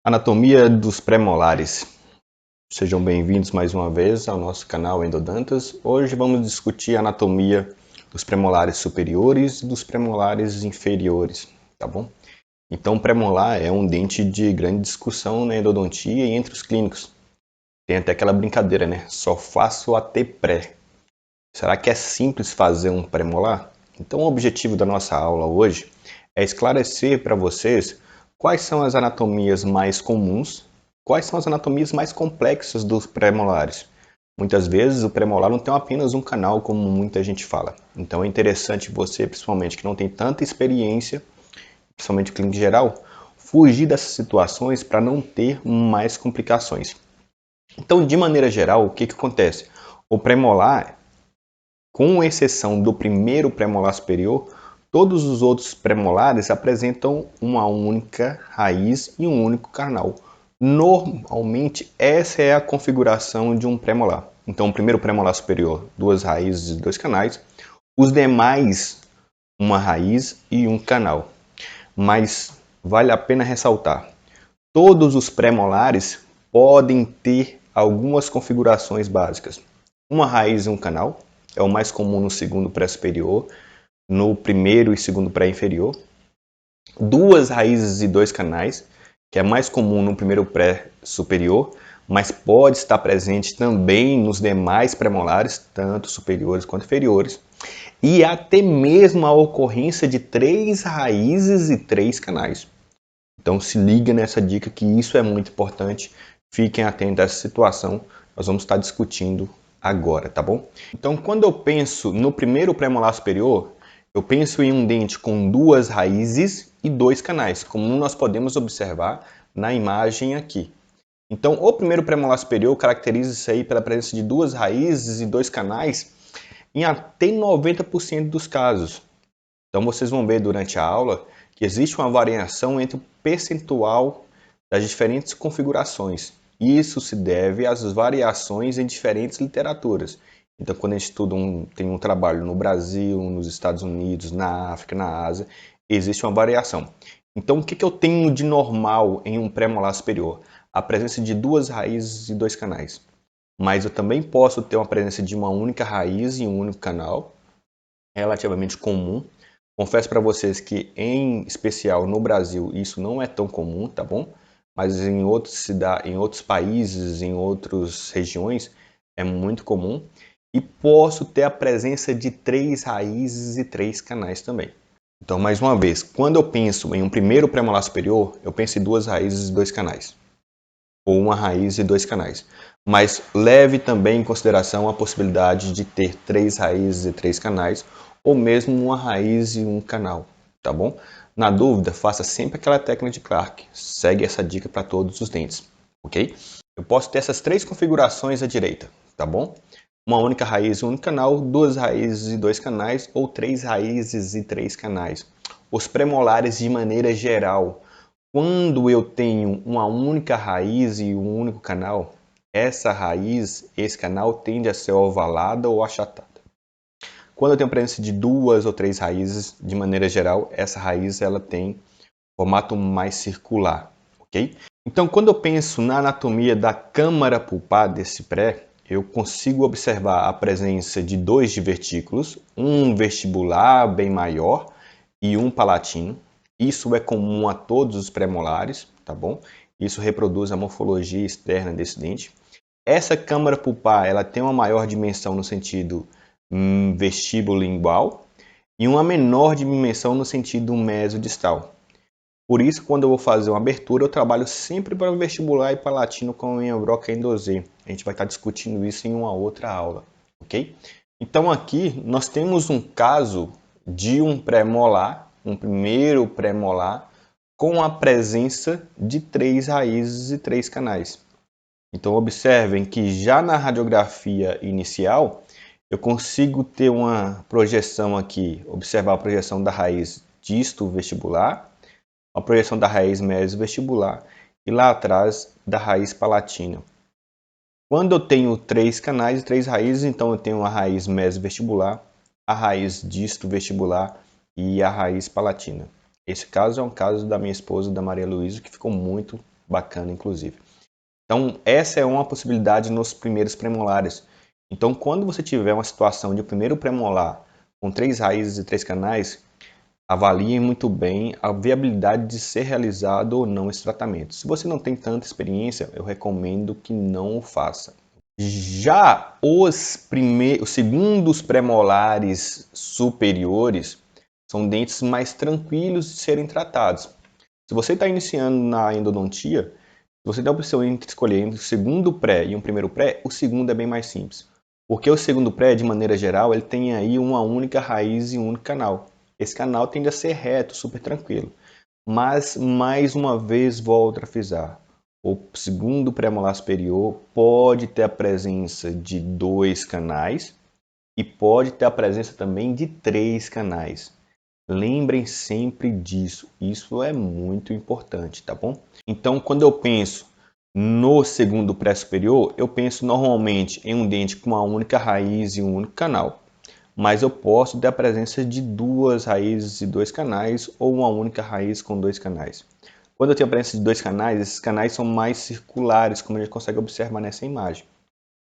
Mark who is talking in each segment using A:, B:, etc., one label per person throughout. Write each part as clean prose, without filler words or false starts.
A: Anatomia dos premolares. Sejam bem-vindos mais uma vez ao nosso canal Endodontas. Hoje vamos discutir a anatomia dos premolares superiores e dos premolares inferiores, tá bom? Então, o premolar é um dente de grande discussão na endodontia e entre os clínicos. Tem até aquela brincadeira, né? Só faço AT pré. Será que é simples fazer um premolar? Então, o objetivo da nossa aula hoje é esclarecer para vocês quais são as anatomias mais comuns, quais são as anatomias mais complexas dos premolares. Muitas vezes o premolar não tem apenas um canal, como muita gente fala. Então é interessante você, principalmente que não tem tanta experiência, principalmente clínica geral, fugir dessas situações para não ter mais complicações. Então, de maneira geral, o que acontece? O premolar, com exceção do primeiro premolar superior, todos os outros premolares apresentam uma única raiz e um único canal. Normalmente, essa é a configuração de um premolar. Então, o primeiro premolar superior, duas raízes e dois canais. Os demais, uma raiz e um canal. Mas vale a pena ressaltar, todos os premolares podem ter algumas configurações básicas. Uma raiz e um canal, é o mais comum no segundo pré-superior, no primeiro e segundo pré-inferior. Duas raízes e dois canais, que é mais comum no primeiro pré-superior, mas pode estar presente também nos demais premolares, tanto superiores quanto inferiores. E até mesmo a ocorrência de três raízes e três canais. Então se liga nessa dica que isso é muito importante. Fiquem atentos a essa situação. Nós vamos estar discutindo agora, tá bom? Então quando eu penso no primeiro premolar superior, eu penso em um dente com duas raízes e dois canais, como nós podemos observar na imagem aqui. Então o primeiro premolar superior caracteriza-se aí pela presença de duas raízes e dois canais em até 90% dos casos. Então vocês vão ver durante a aula que existe uma variação entre o percentual das diferentes configurações. Isso se deve às variações em diferentes literaturas. Então, quando a gente tem um trabalho no Brasil, nos Estados Unidos, na África, na Ásia, existe uma variação. Então, o que eu tenho de normal em um pré-molar superior? A presença de duas raízes e dois canais. Mas eu também posso ter uma presença de uma única raiz e um único canal, relativamente comum. Confesso para vocês que, em especial no Brasil, isso não é tão comum, tá bom? Mas em outros países, em outras regiões, é muito comum. E posso ter a presença de três raízes e três canais também. Então, mais uma vez, quando eu penso em um primeiro premolar superior, eu penso em duas raízes e dois canais. Ou uma raiz e dois canais. Mas leve também em consideração a possibilidade de ter três raízes e três canais, ou mesmo uma raiz e um canal, tá bom? Na dúvida, faça sempre aquela técnica de Clark. Segue essa dica para todos os dentes, ok? Eu posso ter essas três configurações à direita, tá bom? Uma única raiz e um único canal, duas raízes e dois canais, ou três raízes e três canais. Os premolares, de maneira geral, quando eu tenho uma única raiz e um único canal, essa raiz, esse canal tende a ser ovalada ou achatada. Quando eu tenho a presença de duas ou três raízes, de maneira geral, essa raiz ela tem formato mais circular, ok? Então, quando eu penso na anatomia da câmara pulpar desse pré, eu consigo observar a presença de dois divertículos, um vestibular bem maior e um palatino. Isso é comum a todos os premolares, tá bom? Isso reproduz a morfologia externa desse dente. Essa câmara pulpar, ela tem uma maior dimensão no sentido vestibulolingual e uma menor dimensão no sentido mesodistal. Por isso, quando eu vou fazer uma abertura, eu trabalho sempre para o vestibular e palatino com a broca endosê. A gente vai estar discutindo isso em uma outra aula, ok? Então aqui nós temos um caso de um pré-molar, um primeiro pré-molar, com a presença de três raízes e três canais. Então observem que já na radiografia inicial, eu consigo ter uma projeção aqui, observar a projeção da raiz disto-vestibular, a projeção da raiz mesovestibular e lá atrás da raiz palatina. Quando eu tenho três canais e três raízes, então eu tenho a raiz mesovestibular, a raiz disto-vestibular e a raiz palatina. Esse caso é um caso da minha esposa, da Maria Luísa, que ficou muito bacana, inclusive. Então, essa é uma possibilidade nos primeiros premolares. Então, quando você tiver uma situação de primeiro premolar com 3 raízes e 3 canais, avalie muito bem a viabilidade de ser realizado ou não esse tratamento. Se você não tem tanta experiência, eu recomendo que não o faça. Já os segundos premolares superiores são dentes mais tranquilos de serem tratados. Se você está iniciando na endodontia, se você tem a opção entre escolher entre o segundo pré e um primeiro pré, o segundo é bem mais simples. Porque o segundo pré, de maneira geral, ele tem aí uma única raiz e um único canal. Esse canal tende a ser reto, super tranquilo. Mas, mais uma vez, volto a frisar. O segundo premolar superior pode ter a presença de 2 canais e pode ter a presença também de 3 canais. Lembrem sempre disso, isso é muito importante, tá bom? Então, quando eu penso no segundo pré-superior, eu penso normalmente em um dente com uma única raiz e um único canal. Mas eu posso ter a presença de 2 raízes e 2 canais ou uma única raiz com 2 canais. Quando eu tenho a presença de 2 canais, esses canais são mais circulares, como a gente consegue observar nessa imagem.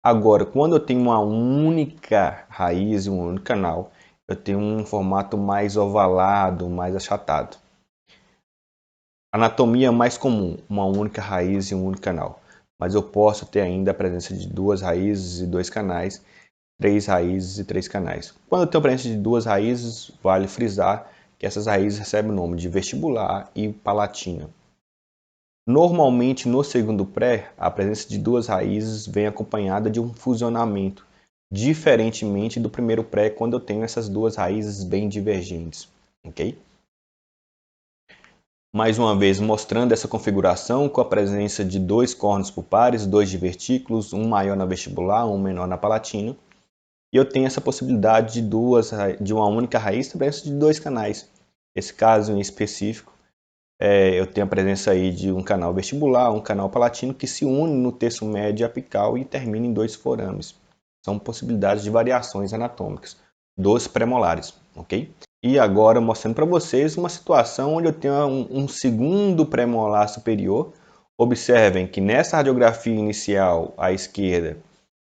A: Agora, quando eu tenho uma única raiz e um único canal, eu tenho um formato mais ovalado, mais achatado. Anatomia mais comum, uma única raiz e um único canal. Mas eu posso ter ainda a presença de 2 raízes e 2 canais, 3 raízes e 3 canais. Quando eu tenho a presença de 2 raízes, vale frisar que essas raízes recebem o nome de vestibular e palatina. Normalmente, no segundo pré, a presença de 2 raízes vem acompanhada de um fusionamento, diferentemente do primeiro pré, quando eu tenho essas 2 raízes bem divergentes. Ok? Mais uma vez, mostrando essa configuração com a presença de 2 córneos pulpares, 2 divertículos, um maior na vestibular, um menor na palatina. E eu tenho essa possibilidade de uma única raiz, a presença de 2 canais. Esse caso em específico, eu tenho a presença aí de um canal vestibular, um canal palatino que se une no terço médio apical e termina em 2 forames. São possibilidades de variações anatômicas dos premolares, ok? E agora mostrando para vocês uma situação onde eu tenho um segundo premolar superior. Observem que nessa radiografia inicial à esquerda,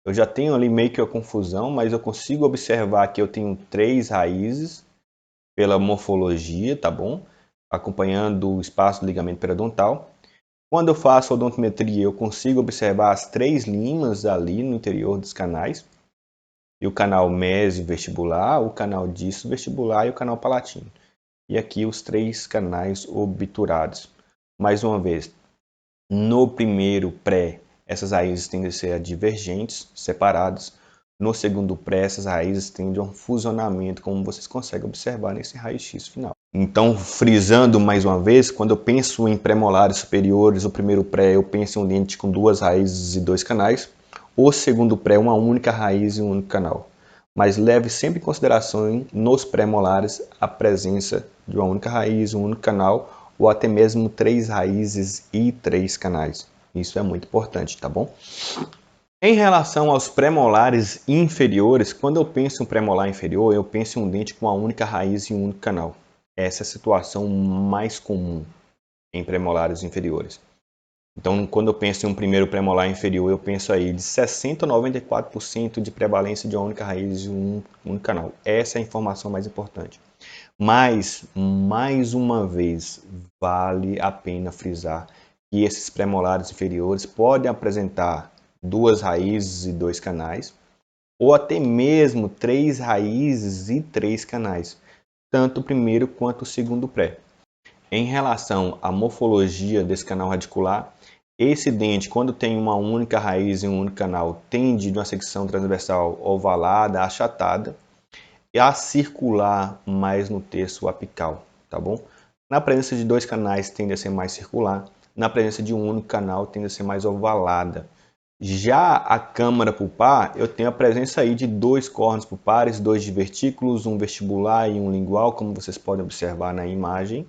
A: eu já tenho ali meio que a confusão, mas eu consigo observar que eu tenho 3 raízes pela morfologia, tá bom? Acompanhando o espaço do ligamento periodontal. Quando eu faço a odontometria, eu consigo observar as 3 limas ali no interior dos canais. E o canal mesovestibular, o canal disco-vestibular e o canal palatino. E aqui os 3 canais obturados. Mais uma vez, no primeiro pré, essas raízes tendem a ser divergentes, separadas. No segundo pré, essas raízes tendem a um fusionamento, como vocês conseguem observar nesse raio-x final. Então, frisando mais uma vez, quando eu penso em premolares superiores, o primeiro pré, eu penso em um dente com 2 raízes e 2 canais. O segundo pré, uma única raiz e um único canal. Mas leve sempre em consideração nos pré-molares a presença de uma única raiz, um único canal, ou até mesmo 3 raízes e 3 canais. Isso é muito importante, tá bom? Em relação aos pré-molares inferiores, quando eu penso em pré-molar inferior, eu penso em um dente com uma única raiz e um único canal. Essa é a situação mais comum em pré-molares inferiores. Então, quando eu penso em um primeiro premolar inferior, eu penso aí de 60% a 94% de prevalência de uma única raiz e um único canal. Essa é a informação mais importante. Mas, mais uma vez, vale a pena frisar que esses premolares inferiores podem apresentar 2 raízes e 2 canais, ou até mesmo 3 raízes e 3 canais, tanto o primeiro quanto o segundo pré. Em relação à morfologia desse canal radicular, esse dente, quando tem uma única raiz e um único canal, tende de uma secção transversal ovalada, achatada, e a circular mais no terço apical, tá bom? Na presença de 2 canais tende a ser mais circular, na presença de um único canal tende a ser mais ovalada. Já a câmara pulpar, eu tenho a presença aí de 2 córneos pulpares, 2 divertículos, um vestibular e um lingual, como vocês podem observar na imagem,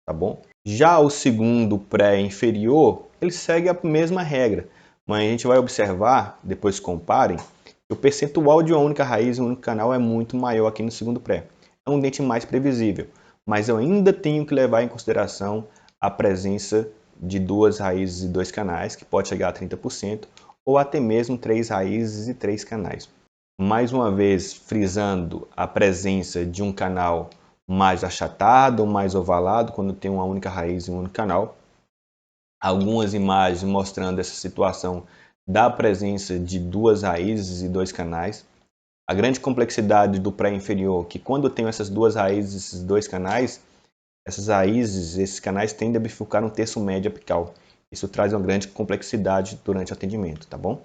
A: tá bom? Já o segundo pré-inferior, ele segue a mesma regra, mas a gente vai observar, depois comparem, que o percentual de uma única raiz e um único canal é muito maior aqui no segundo pré. É um dente mais previsível, mas eu ainda tenho que levar em consideração a presença de 2 raízes e 2 canais, que pode chegar a 30%, ou até mesmo 3 raízes e 3 canais. Mais uma vez, frisando a presença de um canal mais achatado ou mais ovalado, quando tem uma única raiz e um único canal. Algumas imagens mostrando essa situação da presença de 2 raízes e 2 canais. A grande complexidade do pré-inferior, que quando eu tenho essas 2 raízes e esses 2 canais, essas raízes, esses canais tendem a bifurcar no terço médio apical. Isso traz uma grande complexidade durante o atendimento, tá bom?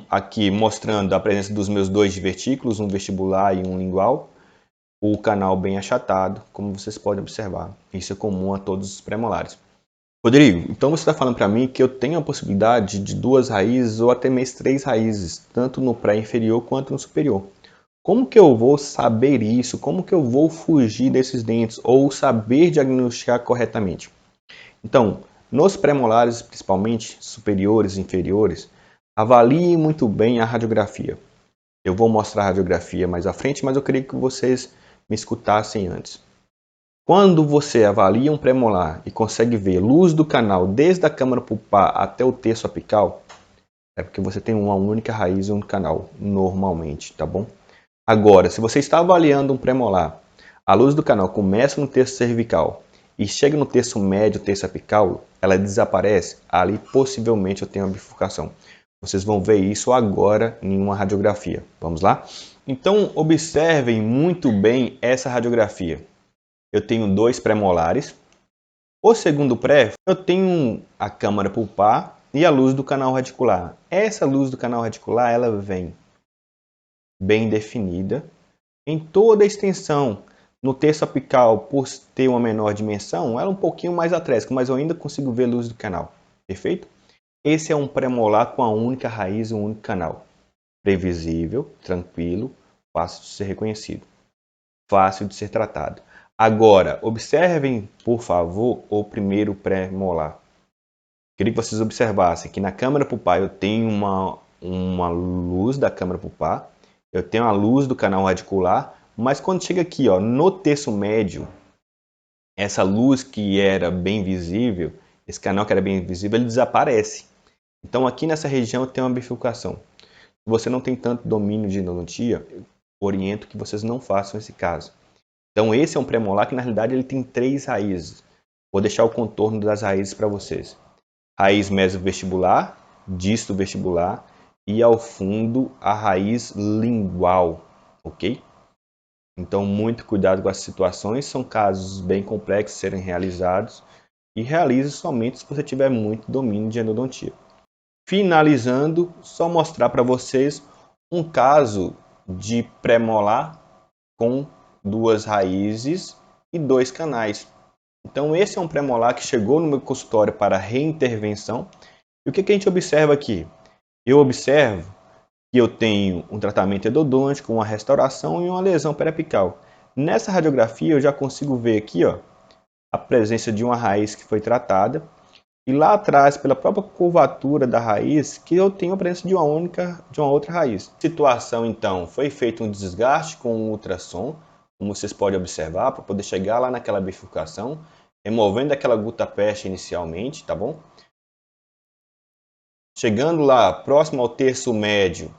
A: Aqui mostrando a presença dos meus 2 divertículos, um vestibular e um lingual. O canal bem achatado, como vocês podem observar. Isso é comum a todos os premolares. Rodrigo, então você está falando para mim que eu tenho a possibilidade de 2 raízes ou até mesmo 3 raízes, tanto no pré-inferior quanto no superior. Como que eu vou saber isso? Como que eu vou fugir desses dentes ou saber diagnosticar corretamente? Então, nos premolares, principalmente superiores e inferiores, avalie muito bem a radiografia. Eu vou mostrar a radiografia mais à frente, mas eu queria que vocês me escutassem antes. Quando você avalia um premolar e consegue ver luz do canal desde a câmara pulpar até o terço apical, é porque você tem uma única raiz e um canal, normalmente, tá bom? Agora, se você está avaliando um premolar, a luz do canal começa no terço cervical e chega no terço médio, terço apical, ela desaparece, ali possivelmente eu tenho uma bifurcação. Vocês vão ver isso agora em uma radiografia. Vamos lá? Então, observem muito bem essa radiografia. Eu tenho 2 premolares. O segundo pré, eu tenho a câmara pulpar e a luz do canal radicular. Essa luz do canal radicular, ela vem bem definida em toda a extensão. No terço apical, por ter uma menor dimensão, ela é um pouquinho mais atrésica, mas eu ainda consigo ver a luz do canal. Perfeito? Esse é um premolar com a única raiz e um único canal. Previsível, tranquilo, fácil de ser reconhecido, fácil de ser tratado. Agora, observem, por favor, o primeiro pré-molar. Queria que vocês observassem que na câmara pulpar eu tenho uma luz da câmara pulpar, eu tenho a luz do canal radicular, mas quando chega aqui, ó, no terço médio, essa luz que era bem visível, esse canal que era bem visível, ele desaparece. Então aqui nessa região tem uma bifurcação. Se você não tem tanto domínio de endodontia, eu oriento que vocês não façam esse caso. Então esse é um premolar que na realidade ele tem 3 raízes. Vou deixar o contorno das raízes para vocês. Raiz mesovestibular, disto vestibular e ao fundo a raiz lingual, ok? Então muito cuidado com as situações, são casos bem complexos de serem realizados e realize somente se você tiver muito domínio de endodontia. Finalizando, só mostrar para vocês um caso de premolar com 2 raízes e 2 canais. Então esse é um premolar que chegou no meu consultório para reintervenção. E o que a gente observa aqui? Eu observo que eu tenho um tratamento endodôntico, uma restauração e uma lesão periapical. Nessa radiografia eu já consigo ver aqui, ó, a presença de uma raiz que foi tratada e lá atrás, pela própria curvatura da raiz, que eu tenho a presença de uma outra raiz. A situação então, foi feito um desgaste com o ultrassom, como vocês podem observar, para poder chegar lá naquela bifurcação, removendo aquela gutapeste inicialmente, tá bom? Chegando lá, próximo ao terço médio,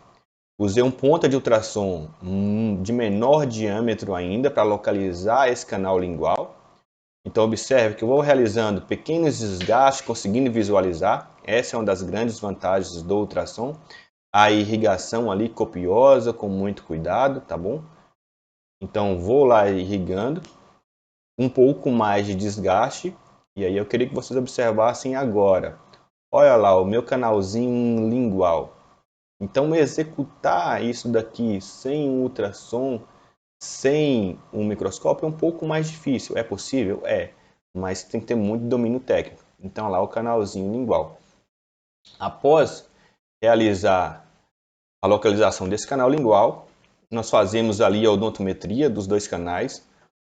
A: usei um ponta de ultrassom de menor diâmetro ainda para localizar esse canal lingual. Então observe que eu vou realizando pequenos desgastes, conseguindo visualizar. Essa é uma das grandes vantagens do ultrassom. A irrigação ali copiosa, com muito cuidado, tá bom? Então vou lá irrigando, um pouco mais de desgaste. E aí eu queria que vocês observassem agora. Olha lá, o meu canalzinho lingual. Então executar isso daqui sem um ultrassom, sem um microscópio é um pouco mais difícil. É possível? É. Mas tem que ter muito domínio técnico. Então lá o canalzinho lingual. Após realizar a localização desse canal lingual, nós fazemos ali a odontometria dos 2 canais.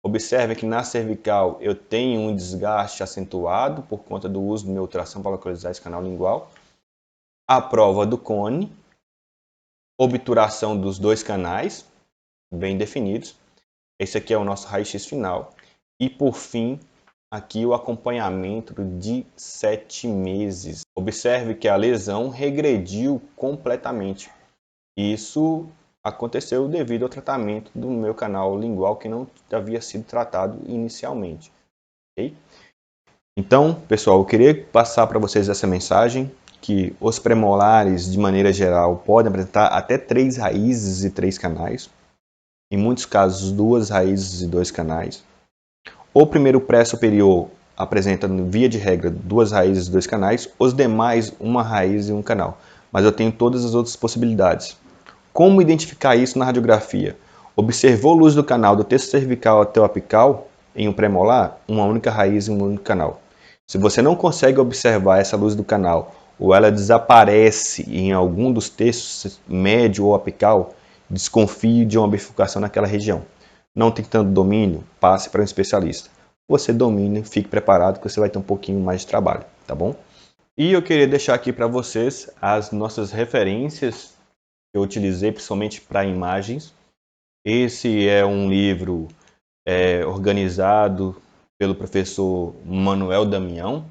A: Observe que na cervical eu tenho um desgaste acentuado por conta do uso do meu ultrassom para localizar esse canal lingual. A prova do cone, obturação dos 2 canais, bem definidos. Esse aqui é o nosso raio-x final. E por fim, aqui o acompanhamento de 7 meses. Observe que a lesão regrediu completamente. Isso aconteceu devido ao tratamento do meu canal lingual que não havia sido tratado inicialmente. Okay? Então, pessoal, eu queria passar para vocês essa mensagem, que os premolares, de maneira geral, podem apresentar até 3 raízes e 3 canais. Em muitos casos, 2 raízes e 2 canais. O primeiro pré-superior apresenta, via de regra, 2 raízes e 2 canais. Os demais, 1 raiz e 1 canal. Mas eu tenho todas as outras possibilidades. Como identificar isso na radiografia? Observou luz do canal do terço cervical até o apical, em um premolar, uma única raiz e um único canal. Se você não consegue observar essa luz do canal, ou ela desaparece em algum dos terços, médio ou apical, desconfie de uma bifurcação naquela região. Não tem tanto domínio, passe para um especialista. Você domina, fique preparado que você vai ter um pouquinho mais de trabalho, tá bom? E eu queria deixar aqui para vocês as nossas referências que eu utilizei principalmente para imagens. Esse é um livro organizado pelo professor Manuel Damião,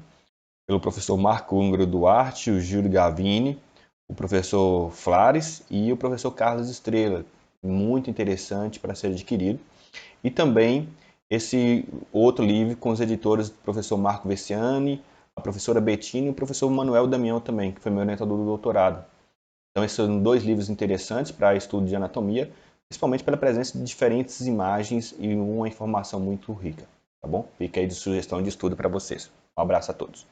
A: pelo professor Marco Húngaro Duarte, o Júlio Gavini, o professor Flares e o professor Carlos Estrela. Muito interessante para ser adquirido. E também esse outro livro com os editores do professor Marco Vessiani, a professora Bettini e o professor Manuel Damião também, que foi meu orientador do doutorado. Então, esses são 2 livros interessantes para estudo de anatomia, principalmente pela presença de diferentes imagens e uma informação muito rica, tá bom? Fica aí de sugestão de estudo para vocês. Um abraço a todos.